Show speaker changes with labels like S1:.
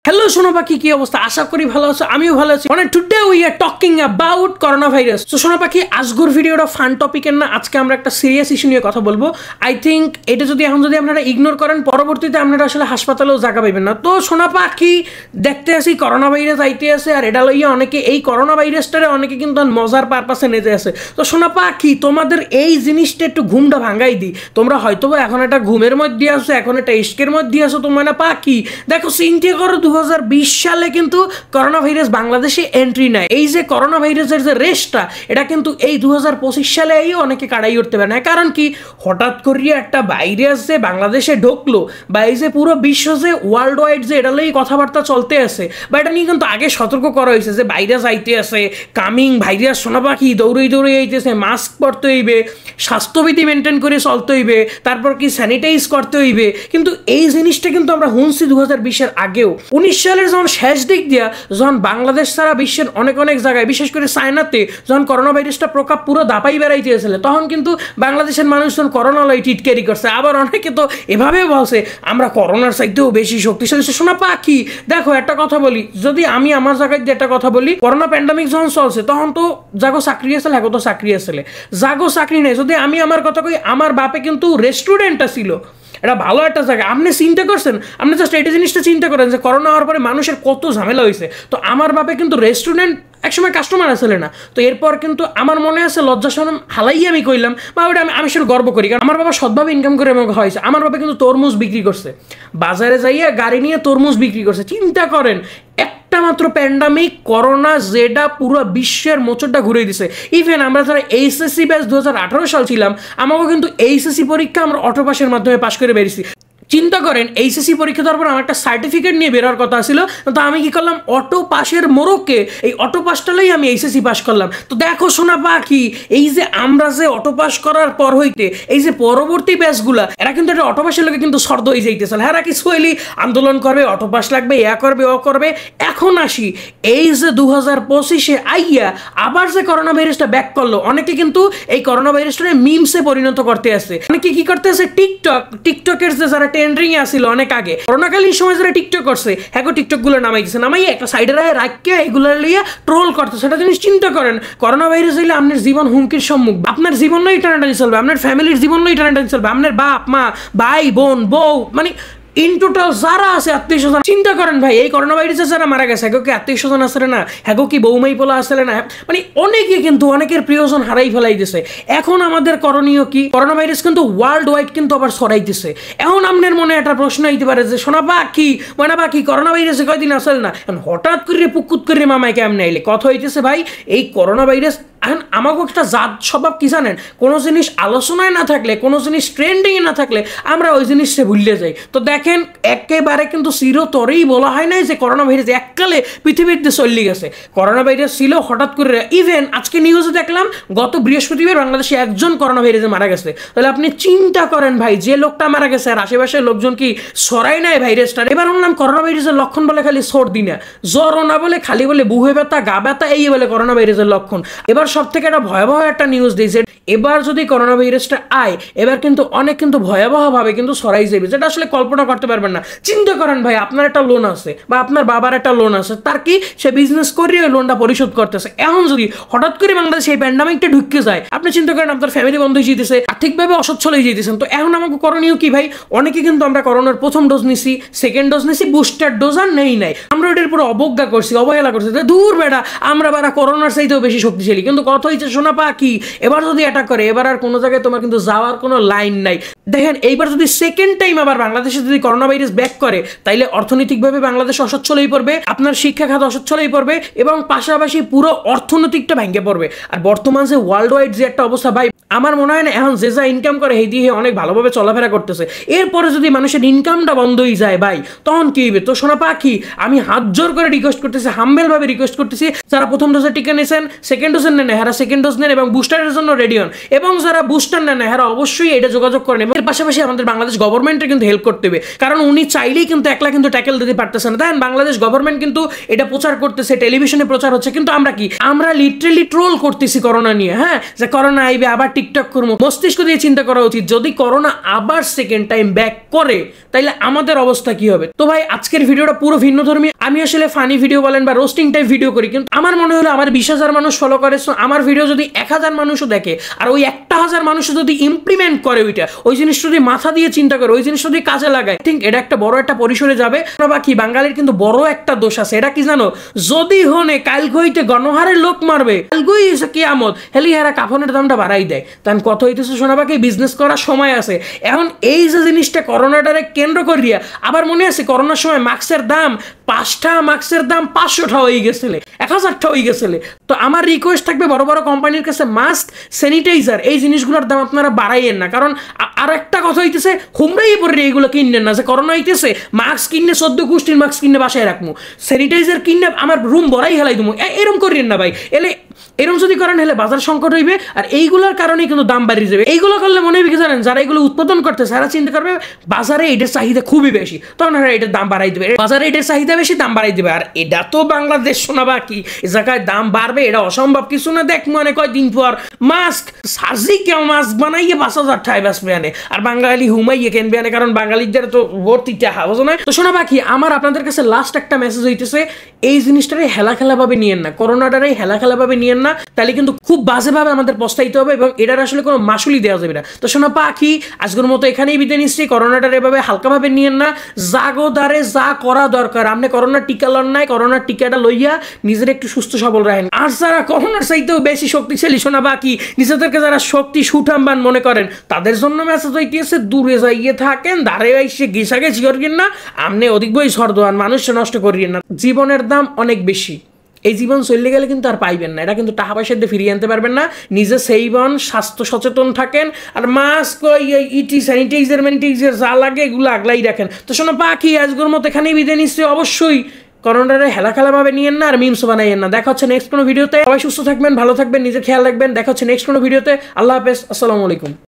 S1: Hello সোনা পাখি, কি অবস্থা? আশা করি ভালো আছো, আমিও ভালো আছি। মানে today we are talking about corona virus. তো সোনা পাখি, আজকের ভিডিওটা ফান টপিকের না, আজকে আমরা একটা সিরিয়াস ইস্যু নিয়ে কথা বলবো। আই থিঙ্ক এটা যদি আপনারা ইগনোর করেন, পরবর্তীতে আপনারা আসলে হাসপাতালেও জায়গা পাইবেন না। তো সোনা পাখি, দেখতে আসি করোনা ভাইরাস আইতে আছে, আর এটা লইয়া অনেকে এই করোনা ভাইরাসটারে অনেকে কিন্তু মজার পারপাসে নিতে আছে। তো সোনা পাখি, তোমাদের এই জিনিসটা একটু ঘুমটা ভাঙাই দিই। তোমরা হয়তো এখন একটা ঘুমের মধ্যে আসো, এখন একটা ইস্কের মধ্যে আসো। তোমার না পাখি দেখো, চিন্তা করো 2020 সালে কিন্তু করোনা ভাইরাস বাংলাদেশে এন্ট্রি নেয়। এই যে করোনা ভাইরাসের যে রেসটা, এটা কিন্তু এই 2025 সালে অনেকে কাটাই উঠতে পারে না। কারণ কি, হঠাৎ করিয়ে একটা ভাইরাস যে বাংলাদেশে ঢুকলো, বা এই যে পুরো বিশ্ব যে ওয়ার্ল্ড ওয়াইড যে এটা নিয়ে কথাবার্তা চলতে আছে, বা এটা নিয়ে কিন্তু আগে সতর্ক করা হয়েছে যে ভাইরাস আইতে আছে, কামিং ভাইরাস। সোনা পাখি দৌড়ে দৌড়ে আইতেছে, মাস্ক পরতে হইবে, স্বাস্থ্যবিধি মেনটেন করে চলতে হইবে, তারপর কি স্যানিটাইজ করতে হইবে। কিন্তু এই জিনিসটা কিন্তু আমরা শুনছি 2020-এর আগেও। 19 সালের যখন শেষ দিক দিয়া, যখন বাংলাদেশ ছাড়া বিশ্বের অনেক অনেক জায়গায়, বিশেষ করে চায়নাতে যখন করোনা ভাইরাসটা প্রকাপ পুরো দাপাই বেড়াইতে এসেছিল, তখন কিন্তু বাংলাদেশের মানুষজন করোনা লাই টিটকারি করছে। আবার অনেকে তো এভাবেও বলছে আমরা করোনার চাইতেও বেশি শক্তিশালী। সোনা পাখি দেখো, একটা কথা বলি, যদি আমি আমার জায়গায় দিয়ে একটা কথা বলি, করোনা প্যান্ডামিক যখন চলছে তখন তো জাগো চাকরি আসলে, এখন তো চাকরি আসলে, জাগো চাকরি নেই। যদি আমি আমার কথা কই, আমার বাপে কিন্তু রেস্টুরেন্টটা ছিল, এটা ভালো একটা জায়গা। আপনি চিন্তা করছেন, আপনি জাস্ট এটা জিনিসটা চিন্তা করেন যে করোনা হওয়ার পরে মানুষের কত ঝামেলা হয়েছে। তো আমার বাপে কিন্তু রেস্টুরেন্ট একসময় কাস্টমার আসলে না। তো এরপর কিন্তু আমার মনে আছে লজ্জা শরম হালাই আমি কইলাম, বা ওটা আমি আসলে গর্ব করি, কারণ আমার বাবা সৎভাবে ইনকাম করে আমাকে হয়েছে। আমার বাবা কিন্তু তরমুজ বিক্রি করছে, বাজারে যাইয়া গাড়ি নিয়ে তরমুজ বিক্রি করছে। চিন্তা করেন, একটা মাত্র প্যান্ডামিক করোনা যেটা পুরো বিশ্বের মোচরটা ঘুরে দিছে। ইভেন আমরা যারা এইচএসসি ব্যাচ 2018 সাল ছিলাম, আমাকেও কিন্তু এইচএসসি পরীক্ষা আমরা অটো পাসের মাধ্যমে পাশ করে বেরিয়েছি। চিন্তা করেন, এইচএসসি পরীক্ষা দেওয়ার পর আমার একটা সার্টিফিকেট নিয়ে বেরোর কথা ছিল, তো আমি কি করলাম, অটো পাসের মোড়কে এই অটো পাসটালেই আমি এইচএসসি পাস করলাম। তো দেখো সোনা পাখি, এই যে আমরা যে অটো পাস করার পর হইতে এই যে পরবর্তী ব্যাচগুলা, এরা কিন্তু একটা অটো পাসের লোকে কিন্তু শর্ত হয়ে যাইতেছিল, হ্যাঁ কিছু হইলি আন্দোলন করবে, অটো পাস লাগবে, এ করবে ও করবে। এখন আসি, এই যে 2025-এ আইয়া আবার যে করোনা ভাইরাসটা ব্যাক করলো, অনেকে কিন্তু এই করোনা ভাইরাসটা মিমসে পরিণত করতে আসছে। অনেকে কি করতে আছে, টিকটকের যে যারা ট্রেন্ডিং আসছিল অনেক আগে, করোনাকালীন সময় যারা টিকটক করছে, হ্যাঁ টিকটক গুলো নামাইতেছে, নামাই একটা সাইডে রাখিয়ে এগুলো লিয়ে ট্রোল করতেছে। সেটা জিনিস চিন্তা করেন, করোনা ভাইরাস হইলে আপনার জীবন হুমকির সম্মুখ, আপনার জীবন নয় টানাটানি চলবে, আপনার ফ্যামিলির জীবন নয় টানাটানি চলবে, আপনার বাপ মা ভাই বোন বউ, মানে ইন টোটাল যারা আছে আত্মীয় স্বজন। চিন্তা করেন ভাই, এই করোনা ভাইরাসে যারা মারা গেছে, হ্যাগো কি আত্মীয় স্বজন আসলে না, হ্যাগো কি বৌমাই পোলা আসলে না, মানে অনেকে কিন্তু অনেকের প্রিয়জন হারাই ফেলাই দিছে। এখন আমাদের করণীয় কি? করোনা ভাইরাস কিন্তু ওয়ার্ল্ড ওয়াইড কিন্তু আবার ছড়াইতেছে। এখন আপনার মনে একটা প্রশ্ন হইতে পারে যে সোনা পাখি, মানে পাখি করোনা ভাইরাসে কয়দিন আসলে না, হঠাৎ করে পুকুত করে মামাই কেমন আইলে কথা হইতেছে। ভাই, এই করোনা ভাইরাস এখন আমাকে একটা জাত স্বভাব কি জানেন, কোনো জিনিস আলোচনায় না থাকলে, কোনো জিনিস ট্রেন্ডিংয়ে না থাকলে আমরা ওই জিনিসটা ভুলে যাই। তো দেখেন, একেবারে কিন্তু চিরতরেই বলা হয় নাই যে করোনা ভাইরাস এককালে পৃথিবীতে চলে গেছে। করোনা ভাইরাস ছিল হঠাৎ করে। ইভেন আজকে নিউজে দেখলাম গত বৃহস্পতিবার বাংলাদেশে একজন করোনা ভাইরাসে মারা গেছে। তাহলে আপনি চিন্তা করেন ভাই, যে লোকটা মারা গেছে আর আশেপাশের লোকজন কি সরাই নাই ভাইরাসটা। এবার শুনলাম করোনা ভাইরাসের লক্ষণ বলে খালি সর্দি না, জ্বরও না বলে, খালি বলে বুহে ব্যথা, গা ব্যথা, এই বলে করোনা ভাইরাসের লক্ষণ। এবার সব থেকে একটা ভয়াবহ একটা নিউজ দিয়েছে, এবার যদি করোনা ভাইরাসটা আয়, এবার কিন্তু অনেক কিন্তু ভয়াবহভাবে কিন্তু ছড়াই যাবে, যেটা আসলে কল্পনা করতে পারবেন না। চিন্তা করেন ভাই, আপনার একটা লোন আছে বা আপনার বাবার একটা লোন আছে, তার কি সে বিজনেস করে ওই লোনটা পরিশোধ করতেছে। এখন যদি হঠাৎ করে বাংলাদেশে এই প্যান্ডামিকটা ঢুকে যায়, আপনি চিন্তা করেন আপনার ফ্যামিলি বন্ধ হয়ে যেতেছে, আর্থিকভাবে অসচ্ছল হয়ে যেতেছেন। তো এখন আমাকে করণীয় কি ভাই? অনেকে কিন্তু আমরা করোনার প্রথম ডোজ নিছি, সেকেন্ড ডোজ নিছি, বুস্টার ডোজ আর নেই নাই। আমরা ওটার পুরো অবজ্ঞা করছি, অবহেলা করছি, দূর বেড়া আমরা বারা করোনার চাইতেও বেশি শক্তিশালী। কিন্তু কথা হয়েছে সোনা পাখি, এবার যদি অ্যাটাক করে, এবার আর কোনো জায়গায় তোমার কিন্তু যাওয়ার কোনো লাইন নাই। দেখেন, এইবার যদি সেকেন্ড টাইম আবার বাংলাদেশে যদি করোনা ভাইরাস ব্যাক করে, তাইলে অর্থনৈতিকভাবে বাংলাদেশ অসচ্ছল হয়ে পড়বে, আপনার শিক্ষা খাত অসচ্ছল হয়ে পড়বে, এবং পাশাপাশি পুরো অর্থনৈতিকটা ভেঙে পড়বে। আর বর্তমান যে ওয়ার্ল্ড ওয়াইড যে একটা অবস্থা ভাই, আমার মনে হয় না এখন যে যা ইনকাম করে এই দিয়ে অনেক ভালোভাবে চলাফেরা করতেছে। এরপরে যদি মানুষের ইনকামটা বন্ধ হয়ে যায় ভাই, তখন কি হবে? তো সোনা পাখি, আমি হাত জোর করে রিকোয়েস্ট করতেছি, হাম্বেল ভাবে রিকোয়েস্ট করতেছি, যারা প্রথম ডোজের টিকা নিয়েছেন, সেকেন্ড ডোজের নেন, হ্যাঁ সেকেন্ড ডোজ নেন এবং বুস্টারের জন্য রেডি হন, এবং যারা বুস্টার নেন, হ্যাঁ অবশ্যই এটা যোগাযোগ করেন। এর পাশাপাশি আমাদের বাংলাদেশ গভর্নমেন্টের কিন্তু হেল্প করতে হবে, কারণ উনি চাইলেই কিন্তু একলা কিন্তু ট্যাকেল দিতে পারতেছে না। দেখেন বাংলাদেশ গভর্নমেন্ট কিন্তু এটা প্রচার করতেছে, টেলিভিশনে প্রচার হচ্ছে, কিন্তু আমরা কি আমরা লিটারেলি ট্রোল করতেছি করোনা নিয়ে। হ্যাঁ, যে করোনা আইবে আবার টিকটক করবো, মস্তিষ্ক দিয়ে চিন্তা করা উচিত যদি করোনা আবার সেকেন্ড টাইম ব্যাক করে তাইলে আমাদের অবস্থা কি হবে। তো ভাই আজকের ভিডিওটা পুরো ভিন্ন ধর্মী। আমি আসলে ফানি ভিডিও বলেন বা রোস্টিং টাইপ ভিডিও করি, কিন্তু আমার মনে হলো আমার 20,000 মানুষ ফলো করে, আমার ভিডিও যদি 1,000 মানুষও দেখে আর ওই 1,000 মানুষও যদি ইমপ্লিমেন্ট করে ওই জিনিস যদি মাথা দিয়ে চিন্তা করে, ওই জিনিস যদি কাজে লাগায়, থিঙ্ক এটা একটা বড় একটা পরিসরে যাবে। বাকি বাঙালির কিন্তু বড় একটা দোষ আছে, এটা কি জানো? যদি হনে কালকে হইতে গণহারে লোক মারবে, কালকেই কিয়ামত, হেলি হারা কাফনের দামটা বাড়াই দেয়। তাহলে কত হইতেছে শোনা বাকি, বিজনেস করার সময় আছে। এখন এই যে জিনিসটা করোনাটারে কেন্দ্র করিয়া, আবার মনে আছে করোনার সময় মাস্কের দাম 5টা মাস্কের দাম 500টা হয়ে গেছিলে, 1000টা হয়ে গেছিলে। তো আমার রিকোয়েস্ট থাকবে বড় বড় কোম্পানির কাছে মাস্ক, স্যানিটাইজার এই জিনিসগুলোর দাম আপনারা বাড়াইয়েন না। কারণ আর একটা কথা হইতেছে, হুমরাই পরে এইগুলো কিনলেন না, যে করোনা হইতেছে মাস্ক কিনে 14 গোষ্ঠীর মাস্ক কিনে বাসায় রাখবো, স্যানিটাইজার কিনে আমার রুম ভরাই হেলাই দেবো, এরম করিয়েন না ভাই। এরকম যদি করেন হলে বাজার সংকট হইবে, আর এইগুলোর কারণেই কিন্তু দাম বাড়িয়ে যাবে। এইগুলো করলে মনে হবে কি জানেন, যারা এগুলো উৎপাদন করতেছে তারা চিন্তা করবে বাজারে এটার চাহিদা খুবই বেশি, তখন এটার দাম বাড়াই দেবে। বাজারে এটার চাহিদা বেশি, দাম বাড়াই দেবে। আর এটা তো বাংলাদেশ শোনা বাকি, এ জায়গায় দাম বাড়বে এটা অসম্ভব কিছু না। দেখ মনে কয়দিন পর মাস্ক সার্জি কেউ মাস্ক বানাইয়ে 5,000 টাকা বেচবে আনে, আর বাঙালি হুমাইয়ে কেনবে আনে, কারণ বাঙালিদের তো ভর্তি টাকা বুঝো না। তো শোনা বাকি আমার আপনাদের কাছে লাস্ট একটা মেসেজ হইতেছে, এই জিনিসটারে হেলা খেলা ভাবে নিয়েন না, করোনাটারে হেলা খেলা ভাবে নিয়েন না, তাহলে কিন্তু খুব বাজেভাবে আমাদের পস্তাইতে হবে এবং এটার আসলে কোনো মাসুলি দেওয়া যাবে না। তো শোনা পাখি আজকের মতো এখানেই বিদায় নিচ্ছি। করোনাটার এভাবে হালকাভাবে নিয়েন না, জাগোদারে যা করা দরকার, আপনি করোনার টিকা লন নাই, করোনার টিকাটা লইয়া নিজের একটু সুস্থ সবল রাখেন। আর যারা করোনার চাইতেও বেশি শক্তিশালী শোনা বাকি, নিজেদেরকে যারা শক্তি সুঠামবান মনে করেন, তাদের জন্য মেসেজ হইতেছে দূরে যাইয়ে থাকেন, দাঁড়িয়ে এসে গিসাগেছি করিয়েন না, আপনি অধিক বই সরদোয়ান মানুষ নষ্ট করিয়েন না। জীবনের দাম অনেক বেশি, এই জীবন চলে গেলে কিন্তু আর পাইবেন না, এটা কিন্তু টাকা পয়সা দিয়ে ফিরিয়ে আনতে পারবেন না। নিজে সেইবন স্বাস্থ্য সচেতন থাকেন, আর মাস্ক স্যানিটাইজার ম্যানিটাইজার যা লাগে এগুলো আগলাই রাখেন। তো শোনো পাখি আজকের মতো এখানেই বিদায় নিচ্ছি। অবশ্যই করোনারে হেলা খেলাভাবে নিয়েন না, আর মিমস বানাইয়েন না। দেখা হচ্ছে নেক্সট কোনো ভিডিওতে। সবাই সুস্থ থাকবেন, ভালো থাকবেন, নিজের খেয়াল রাখবেন। দেখা হচ্ছে নেক্সট কোনো ভিডিওতে। আল্লাহ হাফেজ, আসসালামু আলাইকুম।